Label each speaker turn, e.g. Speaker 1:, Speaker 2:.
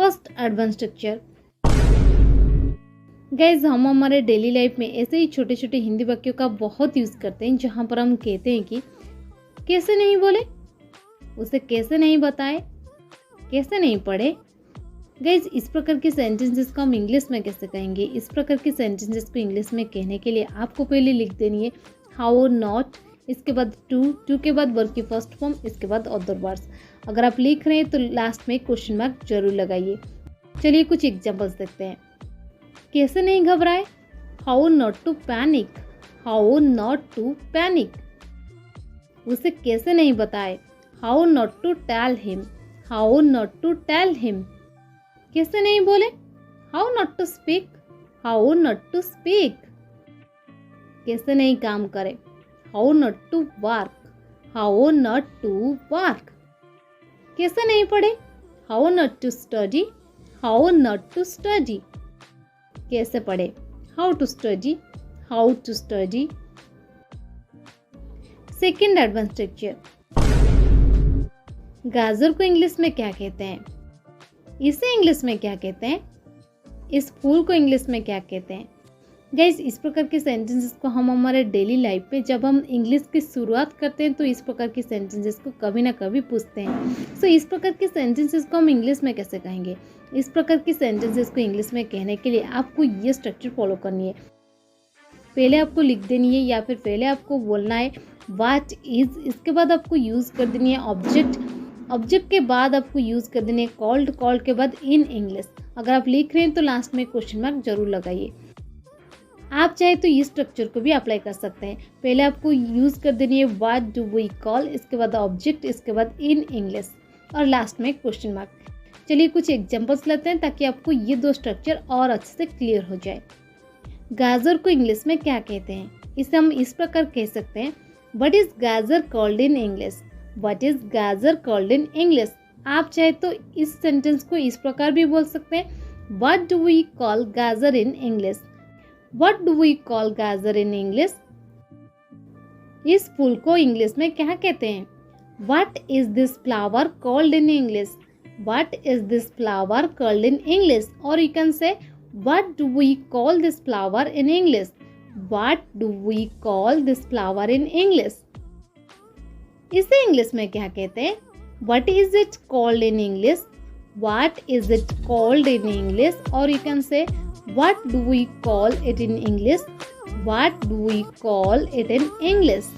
Speaker 1: First advance structure. Guys हम हमारे daily life में ऐसे ही छोटे छोटे हिंदी वाक्यों का बहुत यूज़ करते हैं जहाँ पर हम कहते हैं कि कैसे नहीं बोले, उसे कैसे नहीं बताए, कैसे नहीं पढ़े। गाइज इस प्रकार के सेंटेंसेस को हम इंग्लिश में कैसे कहेंगे। इस प्रकार के सेंटेंसेस को इंग्लिश में कहने के लिए आपको पहले लिख देनी है हाउ नॉट, इसके बाद टू के बाद वर्ब की फर्स्ट फॉर्म, इसके बाद अदर वर्ड्स। अगर आप लिख रहे हैं तो लास्ट में क्वेश्चन मार्क जरूर लगाइए। चलिए कुछ एग्जांपल्स देखते हैं। कैसे नहीं घबराए, how not to panic, how not to panic. उसे कैसे नहीं बताए, how not to tell him, how not to tell him. कैसे नहीं बोले, how not to speak, how not to speak. कैसे नहीं काम करे, how not to work, how not to work. कैसे नहीं पढ़े, how not to study, how not to study. कैसे पढ़े, how to study, how to study. Second advance structure. गाजर को इंग्लिश में क्या कहते हैं, इसे इंग्लिश में क्या कहते हैं, इस फूल को इंग्लिश में क्या कहते हैं। गाइस इस प्रकार के सेंटेंसेस को हम हमारे डेली लाइफ पे जब हम इंग्लिश की शुरुआत करते हैं तो इस प्रकार के सेंटेंसेस को कभी ना कभी पूछते हैं। सो इस प्रकार के सेंटेंसेस को हम इंग्लिश में कैसे कहेंगे। इस प्रकार के सेंटेंसेस को इंग्लिश में कहने के लिए आपको ये स्ट्रक्चर फॉलो करनी है। पहले आपको लिख देनी है या फिर पहले आपको बोलना है व्हाट इज, इसके बाद आपको यूज़ कर देनी है ऑब्जेक्ट, ऑब्जेक्ट के बाद आपको यूज़ कर देनी है कॉल्ड, कॉल्ड के बाद इन इंग्लिश। अगर आप लिख रहे हैं तो लास्ट में क्वेश्चन मार्क जरूर लगाइए। आप चाहे तो इस स्ट्रक्चर को भी अप्लाई कर सकते हैं। पहले आपको यूज़ कर देनी है व्हाट डू वी कॉल, इसके बाद ऑब्जेक्ट, इसके बाद इन इंग्लिश और लास्ट में क्वेश्चन मार्क। चलिए कुछ एग्जांपल्स लेते हैं ताकि आपको ये दो स्ट्रक्चर और अच्छे से क्लियर हो जाए। गाजर को इंग्लिश में क्या कहते हैं, इसे हम इस प्रकार कह सकते हैं व्हाट इज गाजर called in English, what is गाजर कॉल्ड इन इंग्लिश। आप चाहे तो इस सेंटेंस को इस प्रकार भी बोल सकते हैं what do we call gajar in English, what do we call gajar in English. इस फूल को इंग्लिश में क्या कहते हैं, what is this flower called in English, what is this flower called in English. और you can say what do we call this flower in English, what do we call this flower in English. इसे English में क्या कहते हैं, what is it called in English, what is it called in English. और you can say what do we call it in English, what do we call it in English।